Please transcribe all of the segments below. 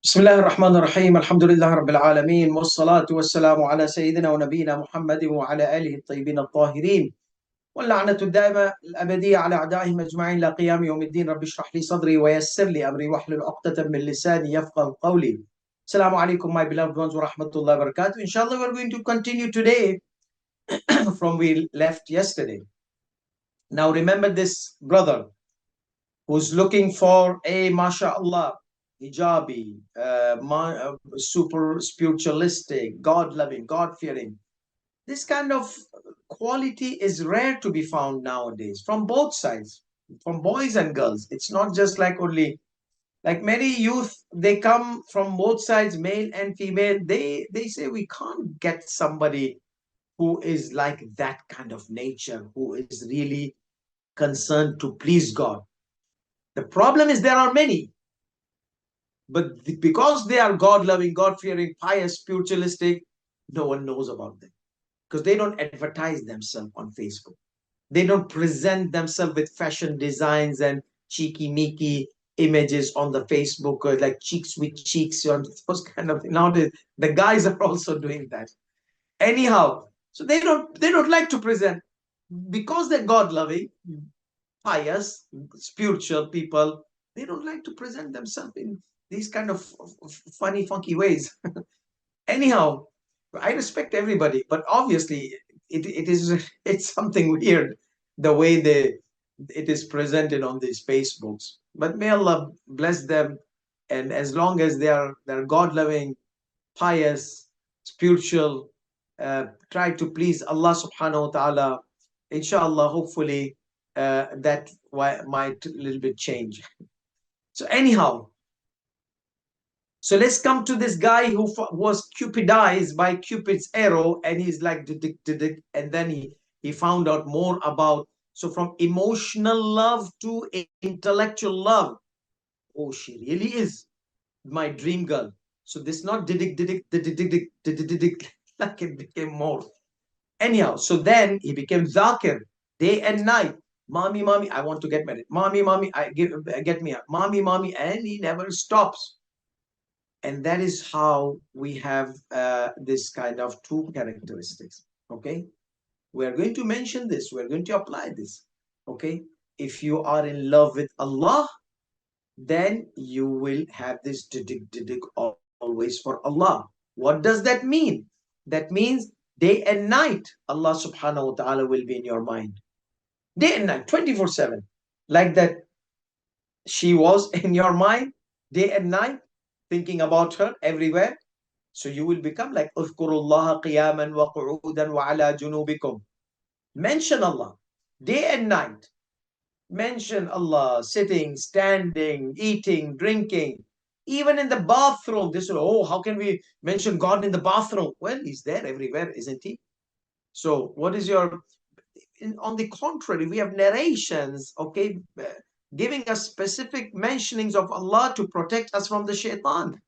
بسم الله الرحمن الرحيم الحمد لله رب العالمين والصلاة والسلام على سيدنا ونبينا محمد وعلى آله الطيبين الطاهرين واللعنة الدائمة الأبدية على أعدائهم أجمعين إلى قيام يوم الدين. رب اشرح لي صدري ويسر لي أمري واحلل عقدة من لساني يفقه قولي. Assalamu alaikum, my beloved ones, wa rahmatullahi wa barakatuh. Inshallah, we're going to continue today from we left yesterday. Now, remember this brother who's looking for a mashallah hijabi, super spiritualistic, God loving, God fearing. This kind of quality is rare to be found nowadays from both sides, from boys and girls. It's not just like only like many youth, they come from both sides, male and female. They say we can't get somebody who is like that kind of nature, who is really concerned to please God. The problem is there are many, but because they are God-loving, God-fearing, pious, spiritualistic, no one knows about them because they don't advertise themselves on Facebook. They don't present themselves with fashion designs and cheeky-meeky images on the Facebook, or like cheeks with cheeks, or those kind of things. Nowadays, the guys are also doing that. Anyhow, so they don't like to present because they're God-loving, pious, spiritual people. They don't like to present themselves in these kind of funny, funky ways. Anyhow, I respect everybody, but obviously it's something weird the way it is presented on these Facebooks. But may Allah bless them, and as long as they're God-loving, pious, spiritual, try to please Allah subhanahu wa ta'ala, inshallah, hopefully that might a little bit change. So anyhow, so let's come to this guy who was cupidized by Cupid's arrow, and he's like, and then he found out more about, so from emotional love to intellectual love. Oh, she really is my dream girl. So this not like it became more. Anyhow, so then he became Zakir day and night. Mommy, mommy, I want to get married. Mommy, mommy, get me up. Mommy, mommy, and he never stops. And that is how we have this kind of two characteristics. Okay, we are going to mention this. We are going to apply this. Okay, if you are in love with Allah, then you will have this always for Allah. What does that mean? That means day and night, Allah subhanahu wa ta'ala will be in your mind. Day and night, 24/7. Like that, she was in your mind day and night, thinking about her everywhere. So you will become like Uzkurullaha qiyaman wa qu'udan wa ala junubikum. Mention Allah day and night. Mention Allah sitting, standing, eating, drinking. Even in the bathroom, this will, oh, how can we mention God in the bathroom? Well, He's there everywhere, isn't He? So what is your, on the contrary, we have narrations, okay, giving us specific mentionings of Allah to protect us from the shaitan.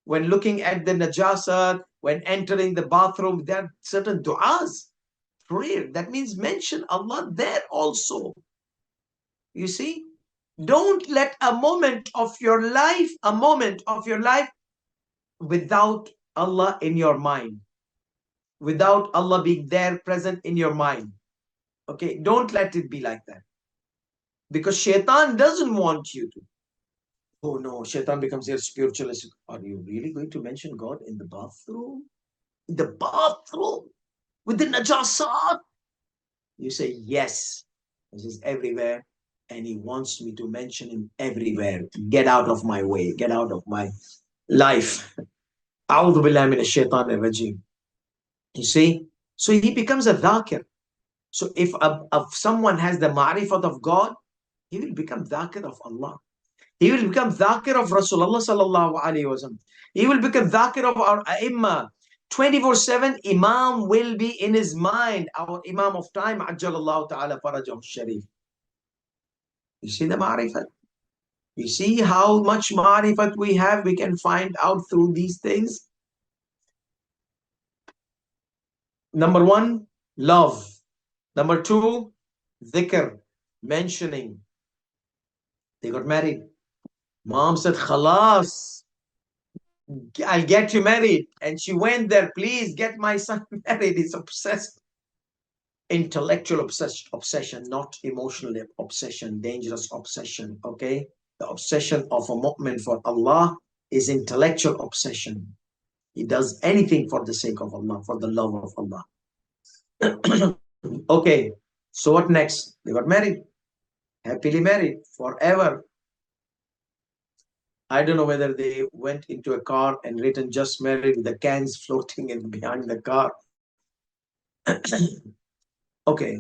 When looking at the najasat, when entering the bathroom, there are certain du'as, prayer. That means mention Allah there also. You see, don't let a moment of your life, without Allah in your mind, without Allah being there present in your mind. Okay, don't let it be like that. Because shaitan doesn't want you to. Oh no, shaitan becomes your spiritualist. Are you really going to mention God in the bathroom? In the bathroom? With the najasat? You say, yes, this is everywhere. And he wants me to mention him everywhere. Get out of my way. Get out of my life. A'udhu billahi minash shaitanir rajim. You see? So he becomes a dhakir. So if someone has the marifat of God, he will become dhakir of Allah. He will become dhakir of Rasulullah sallallahu alayhi wa sallam. He will become dhakir of our ai 24/7, Imam will be in his mind. Our Imam of time, Ajjalallahu ta'ala farajahu sharif. You see the marifat? You see how much marifat we have? We can find out through these things. Number one, love. Number two, dhikr, mentioning. They got married. Mom said, Khalas, I'll get you married. And she went there, please get my son married. It's obsessed. Intellectual obsession, not emotional obsession, dangerous obsession. Okay? The obsession of a mu'min for Allah is intellectual obsession. He does anything for the sake of Allah, for the love of Allah. Okay, so what next? They got married, happily married forever. I don't know whether they went into a car and written just married with the cans floating in behind the car. Okay,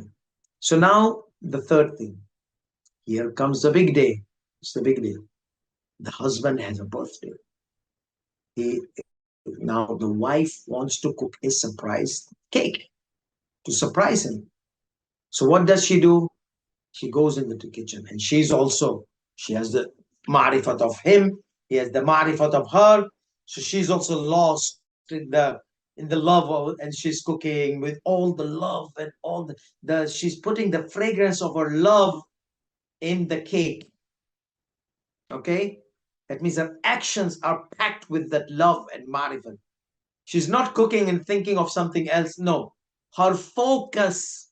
so now the third thing. Here comes the big day. It's the big day. The husband has a birthday. Now the wife wants to cook a surprise cake to surprise him. So what does she do? She goes into the kitchen, and she has the marifat of him, he has the marifat of her. So she's also lost in the love of, and she's cooking with all the love and all the she's putting the fragrance of her love in the cake. Okay? That means her actions are packed with that love and marifat. She's not cooking and thinking of something else. No. Her focus,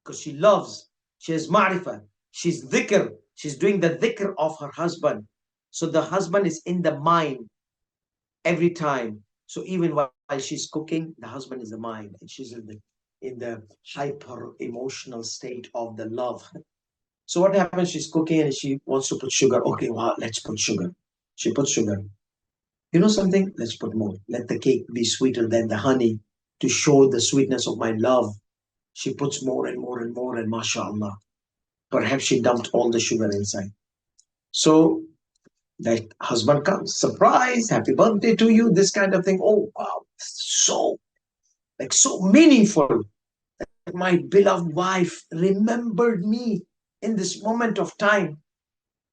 because she loves, she has marifat, she's dhikr, she's doing the dhikr of her husband. So the husband is in the mind every time. So even while she's cooking, the husband is the mind, and she's in the hyper emotional state of the love. So what happens? She's cooking and she wants to put sugar. Okay, wow, let's put sugar. She puts sugar. You know something? Let's put more. Let the cake be sweeter than the honey to show the sweetness of my love. She puts more and more and more, and mashallah, perhaps she dumped all the sugar inside. So that husband comes, surprise, happy birthday to you, this kind of thing. Oh wow, so so meaningful. My beloved wife remembered me in this moment of time.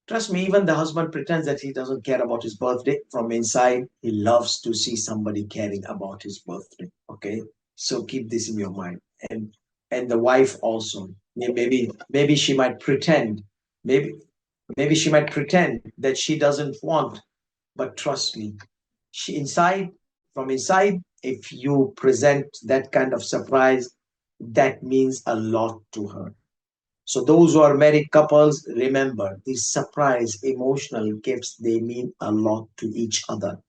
Trust me, even the husband pretends that he doesn't care about his birthday. From inside, he loves to see somebody caring about his birthday. Okay, so keep this in your mind. And the wife also. Maybe she might pretend. Maybe maybe she might pretend that she doesn't want. But trust me, from inside, if you present that kind of surprise, that means a lot to her. So those who are married couples, remember these surprise emotional gifts, they mean a lot to each other.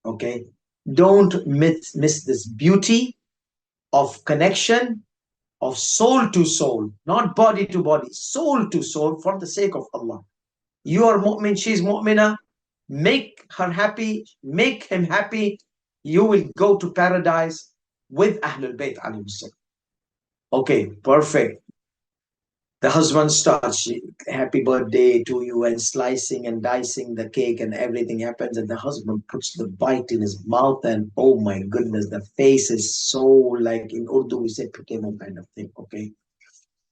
Okay? Don't miss this beauty of connection, of soul to soul, not body to body, soul to soul, for the sake of Allah. You are mu'min, she's mu'mina. Make her happy, make him happy. You will go to paradise with Ahlulbait AS. Okay, perfect. The husband starts, happy birthday to you, and slicing and dicing the cake, and everything happens. And the husband puts the bite in his mouth, and oh my goodness, the face is so, like in Urdu, we say pitemo kind of thing. Okay.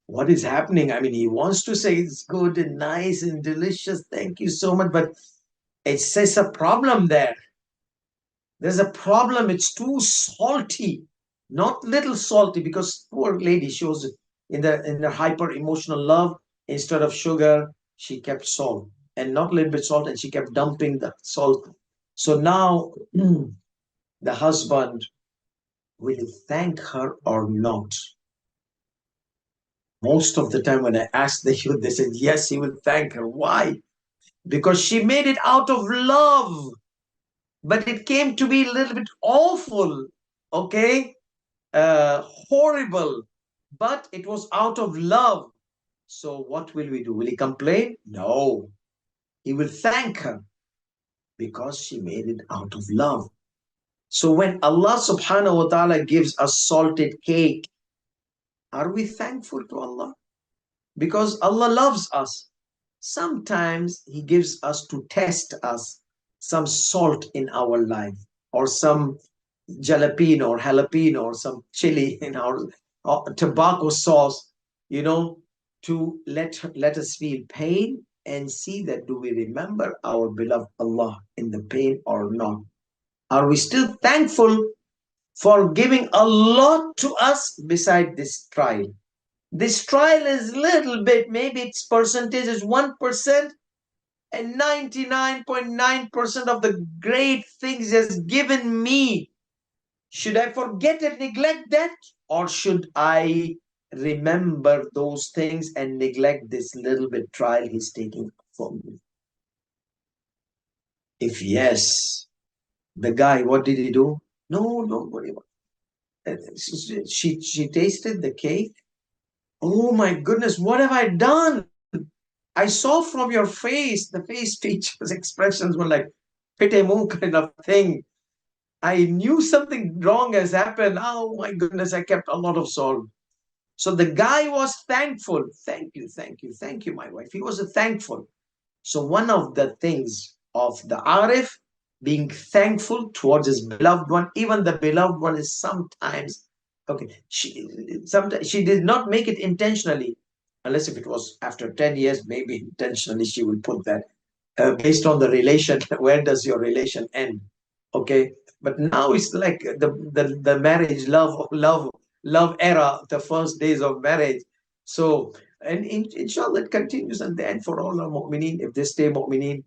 What is happening? I mean, he wants to say it's good and nice and delicious. Thank you so much. But it says a problem there. There's a problem. It's too salty, not little salty, because poor lady shows it in the hyper emotional love. Instead of sugar, she kept salt, and not a little bit salt, and she kept dumping the salt. So now the husband, will he thank her or not? Most of the time when I asked the youth, they said yes, he will thank her. Why? Because she made it out of love, but it came to be a little bit awful, okay, horrible, but it was out of love. So what will we do? Will he complain? No. He will thank her because she made it out of love. So when Allah subhanahu wa ta'ala gives us salted cake, are we thankful to Allah? Because Allah loves us. Sometimes He gives us to test us some salt in our life, or some jalapeno or some chili in our tobacco sauce, to let us feel pain and see that do we remember our beloved Allah in the pain or not? Are we still thankful for giving a lot to us beside this trial? This trial is little bit, maybe its percentage is 1%, and 99.9% of the great things He has given me. Should I forget and neglect that? Or should I remember those things and neglect this little bit trial He's taking from me? If yes, the guy, what did he do? No, don't worry about it. She tasted the cake. Oh my goodness, what have I done? I saw from your face, the face features, expressions were like pite mu kind of thing. I knew something wrong has happened. Oh my goodness, I kept a lot of salt. So the guy was thankful. Thank you, thank you, thank you, my wife. He was thankful. So one of the things of the Arif being thankful towards his beloved one, even the beloved one is sometimes okay. Sometimes she did not make it intentionally, unless if it was after 10 years, maybe intentionally she will put that. Based on the relation, where does your relation end? Okay, but now it's like the marriage love era, the first days of marriage. So and inshallah it continues at the end for all our mu'mineen if they stay mu'mineen.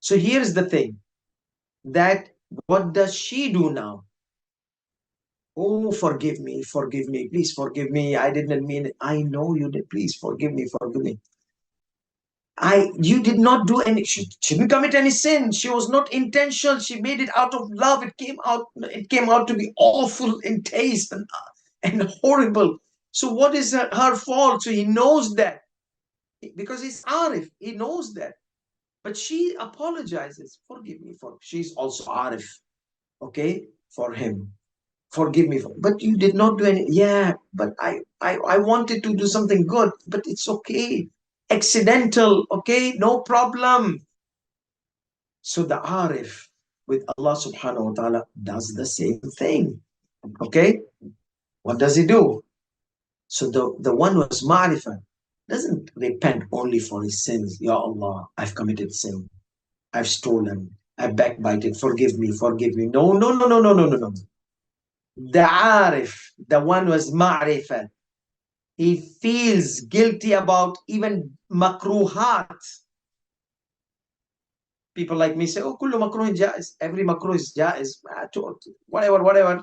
So here's the thing, that what does she do now? Oh, forgive me, please forgive me. I didn't mean it. I know you did. Please forgive me, forgive me. You did not do any, she didn't commit any sin. She was not intentional. She made it out of love. It came out to be awful in taste and horrible. So what is her fault? So he knows that because he's Arif. He knows that. But she apologizes. Forgive me for, she's also Arif. Okay, for him. Forgive me for, but you did not do any. Yeah, but I wanted to do something good, but it's okay. Accidental, okay, no problem. So the Arif with Allah subhanahu wa ta'ala does the same thing. Okay, what does he do? So the one who is Ma'rifah doesn't repent only for his sins. Ya Allah, I've committed sin. I've stolen. I backbited. Forgive me, forgive me. No, no, no, no, no, no, no, no. The Arif, the one who is Ma'rifah, he feels guilty about even makruhat. People like me say, oh, kullu makruh jaiz. Every makruh is jaiz. Whatever, whatever.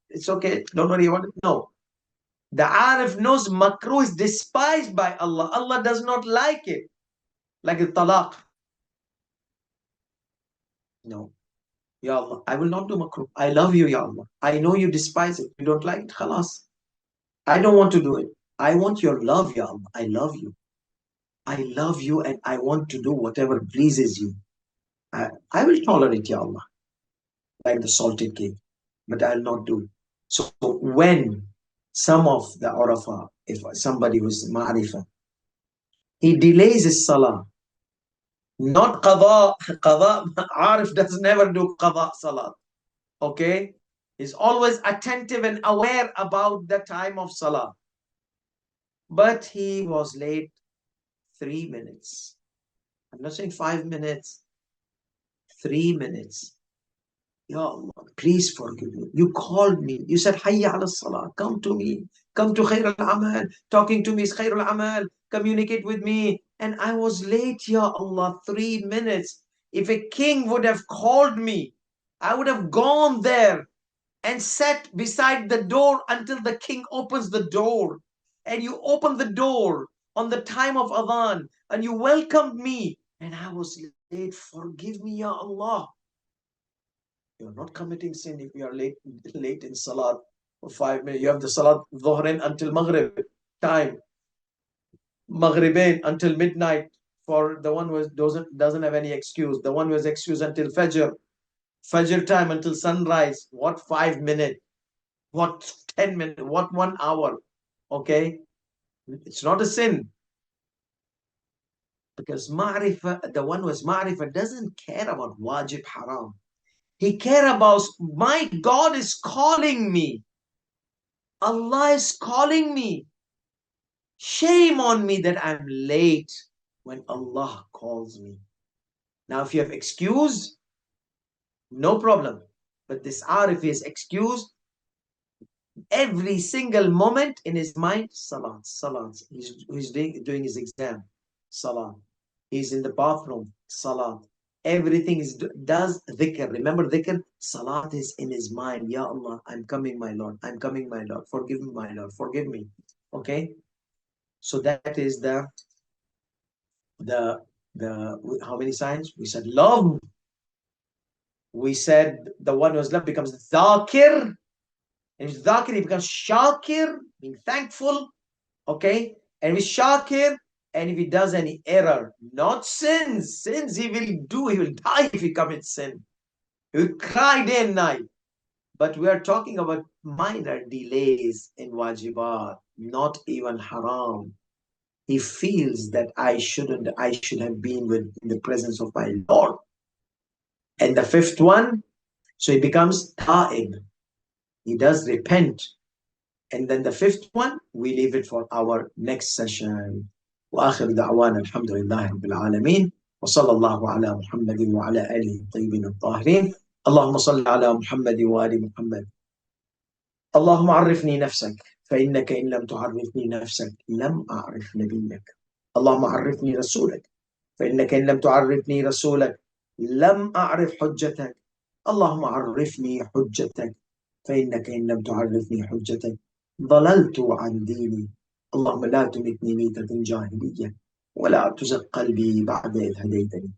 It's okay. Don't worry about it. No. The Arif knows makruh is despised by Allah. Allah does not like it. Like the talaq. No. Ya Allah, I will not do makruh. I love you, Ya Allah. I know you despise it. You don't like it. Khalas. I don't want to do it. I want your love, Ya Allah. I love you. I love you and I want to do whatever pleases you. I will tolerate, Ya Allah, like the salted cake, but I'll not do. So when some of the Urafa, if somebody who's Ma'rifah, he delays his salah, not qada, qada, Arif does never do qada salah, okay? He's always attentive and aware about the time of salah. But he was late 3 minutes. I'm not saying 5 minutes, 3 minutes. Ya Allah, please forgive me. You called me. You said, Hayya ala salah. Come to me. Come to Khair al-Amal. Talking to me is Khair al-Amal. Communicate with me. And I was late, Ya Allah, 3 minutes. If a king would have called me, I would have gone there and sat beside the door until the king opens the door. And you open the door on the time of Adhan and you welcomed me. And I was late. Forgive me, Ya Allah. You're not committing sin if you are late in Salat for 5 minutes. You have the Salat Dhuhrin until Maghrib time, Maghribain until midnight for the one who doesn't have any excuse. The one who has excuse until Fajr, Fajr time until sunrise. What 5 minutes? What 10 minutes? What 1 hour? Okay, it's not a sin because Ma'rifah, the one who is Ma'rifah, doesn't care about wajib haram. He cares about my God is calling me. Allah is calling me. Shame on me that I'm late when Allah calls me. Now, if you have excuse, no problem. But this Arif is excused every single moment in his mind. Salat, salat. He's doing his exam. Salat. He's in the bathroom, salat. Everything is does dhikr. Remember dhikr? Salat is in his mind. Ya Allah, I'm coming, my Lord. I'm coming, my Lord. Forgive me, my Lord. Forgive me. Okay. So that is the how many signs? We said love. We said the one who's love becomes dhakir. And with dhakir, he becomes shakir, being thankful. Okay. And with shakir, and if he does any error, not sins he will do, he will die if he commits sin. He will cry day and night. But we are talking about minor delays in wajibat, not even haram. He feels that I should have been in the presence of my Lord. And the fifth one, so he becomes ta'ib. He does repent. And then the fifth one, we leave it for our next session. وآخر دعوانا الحمد لله رب العالمين وصلى الله على محمد وعلى آله الطيبين الطاهرين اللهم صل على محمد وآل محمد اللهم عرفني نفسك فإنك إن لم تعرفني نفسك لم أعرف نبيك اللهم عرفني رسولك فإنك إن لم تعرفني رسولك لم أعرف حجتك اللهم عرفني حجتك فإنك إن لم تعرفني حجتك ضللت عن ديني اللهم لا تمتني ميتة جاهلية ولا تزغ قلبي بعد إذ هديتني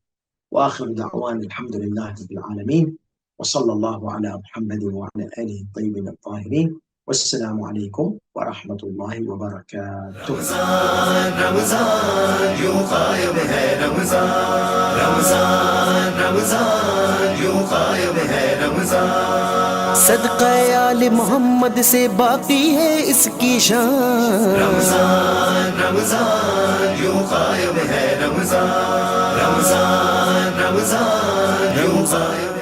وآخر دعوانا الحمد لله رب العالمين وصلى الله على محمد وعلى آله الطيبين الطاهرين والسلام عليكم ورحمة الله وبركاته. رمضان رمضان यूं कायम है रमज़ान रमज़ान रमज़ान यूं कायम है रमज़ान सदक़ा आले मोहम्मद से बाकी है इसकी शान रमज़ान रमज़ान यूं कायम है रमज़ान रमज़ान रमज़ान यूं कायम